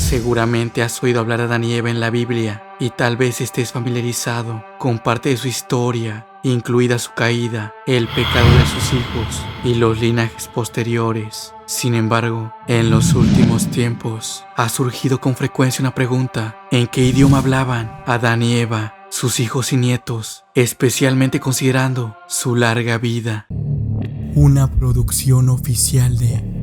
Seguramente has oído hablar de Adán y Eva en la Biblia y tal vez estés familiarizado con parte de su historia, incluida su caída, el pecado de sus hijos y los linajes posteriores. Sin embargo, en los últimos tiempos ha surgido con frecuencia una pregunta: ¿en qué idioma hablaban Adán y Eva, sus hijos y nietos, especialmente considerando su larga vida? Una producción oficial de...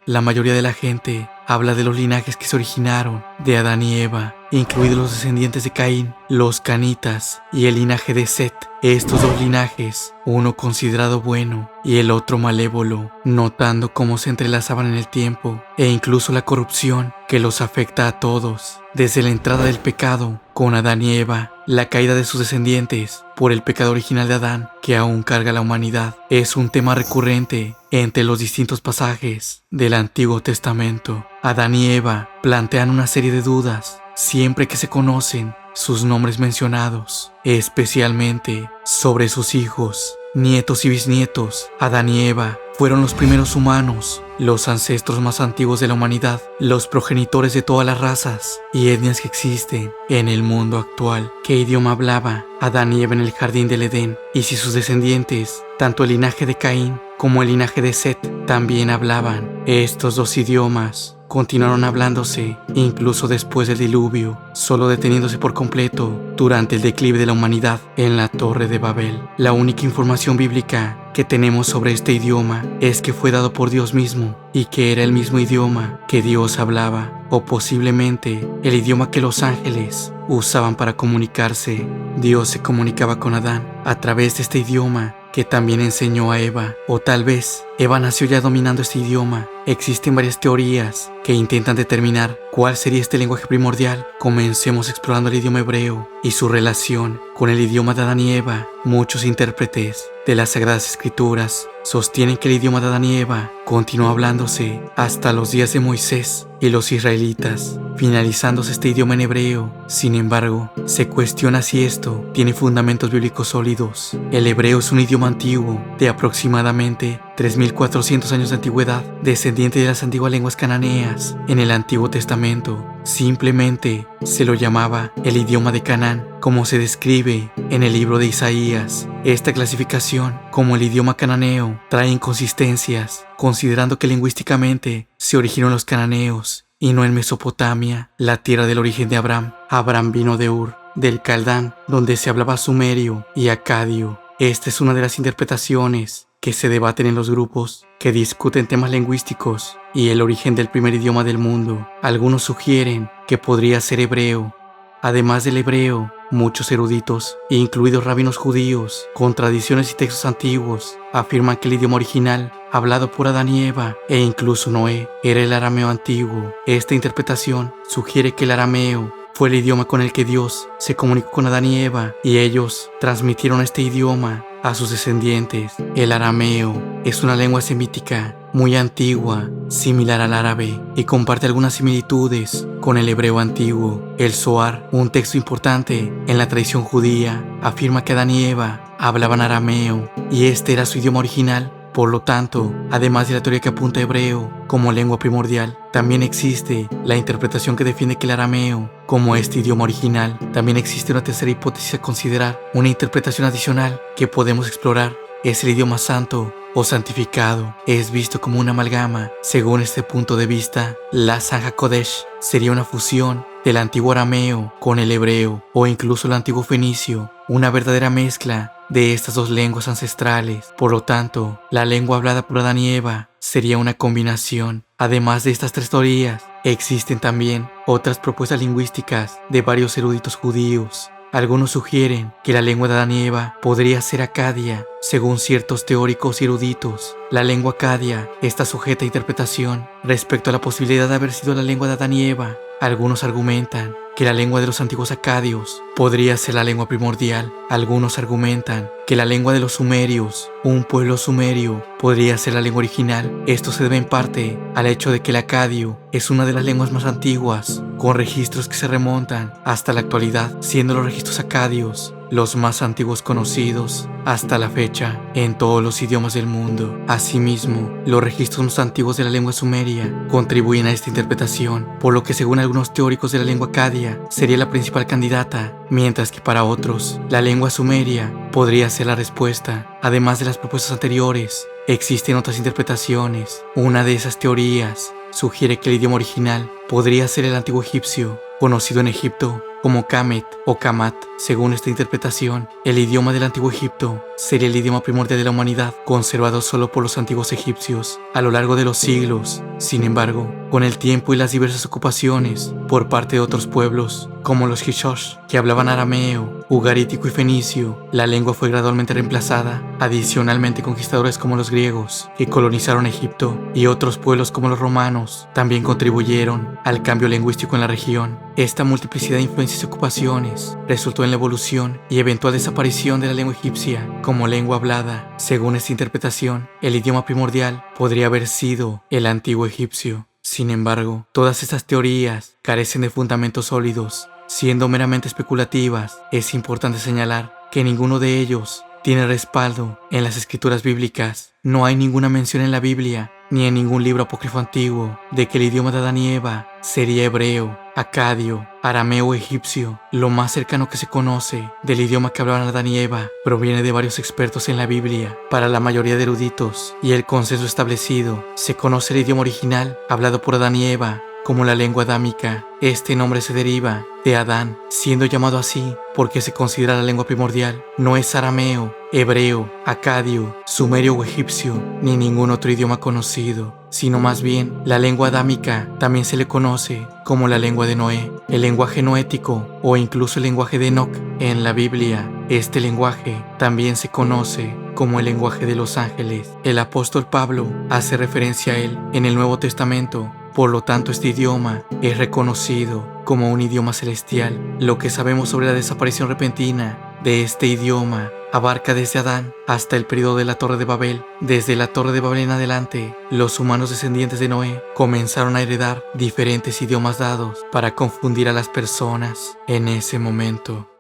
La mayoría de la gente habla de los linajes que se originaron de Adán y Eva, incluidos los descendientes de Caín, los canitas y el linaje de Set. Estos dos linajes, uno considerado bueno y el otro malévolo, notando cómo se entrelazaban en el tiempo e incluso la corrupción que los afecta a todos. Desde la entrada del pecado con Adán y Eva, la caída de sus descendientes por el pecado original de Adán que aún carga la humanidad, es un tema recurrente entre los distintos pasajes del Antiguo Testamento. Adán y Eva plantean una serie de dudas siempre que se conocen sus nombres mencionados, especialmente sobre sus hijos, nietos y bisnietos. Adán y Eva fueron los primeros humanos, los ancestros más antiguos de la humanidad, los progenitores de todas las razas y etnias que existen en el mundo actual. ¿Qué idioma hablaba Adán y Eva en el jardín del Edén? Y si sus descendientes, tanto el linaje de Caín como el linaje de Set, también hablaban estos dos idiomas. Continuaron hablándose incluso después del diluvio, solo deteniéndose por completo durante el declive de la humanidad en la Torre de Babel. La única información bíblica que tenemos sobre este idioma es que fue dado por Dios mismo y que era el mismo idioma que Dios hablaba, o posiblemente el idioma que los ángeles usaban para comunicarse. Dios se comunicaba con Adán a través de este idioma que también enseñó a Eva, o tal vez Eva nació ya dominando este idioma. Existen varias teorías que intentan determinar cuál sería este lenguaje primordial. Comencemos explorando el idioma hebreo y su relación con el idioma de Adán y Eva. Muchos intérpretes de las Sagradas Escrituras sostienen que el idioma de Adán y Eva continuó hablándose hasta los días de Moisés y los israelitas, finalizándose este idioma en hebreo. Sin embargo, se cuestiona si esto tiene fundamentos bíblicos sólidos. El hebreo es un idioma antiguo de aproximadamente 3400 años de antigüedad, descendiente de las antiguas lenguas cananeas. En el Antiguo Testamento simplemente se lo llamaba el idioma de Canaán, como se describe en el libro de Isaías. Esta clasificación como el idioma cananeo trae inconsistencias, considerando que lingüísticamente se originó en los cananeos y no en Mesopotamia, la tierra del origen de Abraham. Abraham vino de Ur, del Caldán, donde se hablaba sumerio y acadio. Esta es una de las interpretaciones que se debaten en los grupos que discuten temas lingüísticos y el origen del primer idioma del mundo. Algunos sugieren que podría ser hebreo. Además del hebreo, muchos eruditos, incluidos rabinos judíos, con tradiciones y textos antiguos, afirman que el idioma original, hablado por Adán y Eva, e incluso Noé, era el arameo antiguo. Esta interpretación sugiere que el arameo fue el idioma con el que Dios se comunicó con Adán y Eva, y ellos transmitieron este idioma a sus descendientes. El arameo es una lengua semítica muy antigua, similar al árabe, y comparte algunas similitudes con el hebreo antiguo. El Zohar, un texto importante en la tradición judía, afirma que Adán y Eva hablaban arameo, y este era su idioma original. Por lo tanto, además de la teoría que apunta a hebreo como lengua primordial, también existe la interpretación que defiende que el arameo, como este idioma original, también existe una tercera hipótesis a considerar. Una interpretación adicional que podemos explorar es el idioma santo o santificado. Es visto como una amalgama. Según este punto de vista, la Zanja Kodesh sería una fusión del antiguo arameo con el hebreo, o incluso el antiguo fenicio, una verdadera mezcla de estas dos lenguas ancestrales. Por lo tanto, la lengua hablada por Adán y Eva sería una combinación. Además de estas tres teorías, existen también otras propuestas lingüísticas de varios eruditos judíos. Algunos sugieren que la lengua de Adán y Eva podría ser acadia. Según ciertos teóricos y eruditos, la lengua acadia está sujeta a interpretación respecto a la posibilidad de haber sido la lengua de Adán y Eva. Algunos argumentan que la lengua de los antiguos acadios podría ser la lengua primordial. Algunos argumentan que la lengua de los sumerios, un pueblo sumerio, podría ser la lengua original. Esto se debe en parte al hecho de que el acadio es una de las lenguas más antiguas, con registros que se remontan hasta la actualidad, siendo los registros acadios los más antiguos conocidos hasta la fecha en todos los idiomas del mundo. Asimismo, los registros más antiguos de la lengua sumeria contribuyen a esta interpretación, por lo que según algunos teóricos de la lengua acadia sería la principal candidata, mientras que para otros, la lengua sumeria podría ser la respuesta. Además de las propuestas anteriores, existen otras interpretaciones. Una de esas teorías sugiere que el idioma original podría ser el antiguo egipcio, conocido en Egipto como Kamet o Kamat. Según esta interpretación, el idioma del antiguo Egipto sería el idioma primordial de la humanidad, conservado solo por los antiguos egipcios a lo largo de los siglos. Sin embargo, con el tiempo y las diversas ocupaciones por parte de otros pueblos, como los Hicsos, que hablaban arameo, ugarítico y fenicio, la lengua fue gradualmente reemplazada. Adicionalmente, conquistadores como los griegos, que colonizaron Egipto, y otros pueblos como los romanos, también contribuyeron al cambio lingüístico en la región. Esta multiplicidad de influencias y ocupaciones resultó en la evolución y eventual desaparición de la lengua egipcia como lengua hablada. Según esta interpretación, el idioma primordial podría haber sido el antiguo egipcio. Sin embargo, todas estas teorías carecen de fundamentos sólidos. Siendo meramente especulativas, es importante señalar que ninguno de ellos tiene respaldo en las escrituras bíblicas. No hay ninguna mención en la Biblia ni en ningún libro apócrifo antiguo de que el idioma de Adán y Eva sería hebreo, acadio, arameo o egipcio. Lo más cercano que se conoce del idioma que hablaban Adán y Eva proviene de varios expertos en la Biblia. Para la mayoría de eruditos y el consenso establecido, se conoce el idioma original hablado por Adán y Eva como la lengua adámica. Este nombre se deriva de Adán, siendo llamado así porque se considera la lengua primordial. No es arameo, hebreo, acadio, sumerio o egipcio, ni ningún otro idioma conocido, sino más bien la lengua adámica. También se le conoce como la lengua de Noé, el lenguaje noético o incluso el lenguaje de Enoc en la Biblia. Este lenguaje también se conoce como el lenguaje de los ángeles. El apóstol Pablo hace referencia a él en el Nuevo Testamento. Por lo tanto, este idioma es reconocido como un idioma celestial. Lo que sabemos sobre la desaparición repentina de este idioma abarca desde Adán hasta el periodo de la Torre de Babel. Desde la Torre de Babel en adelante, los humanos descendientes de Noé comenzaron a heredar diferentes idiomas dados para confundir a las personas en ese momento.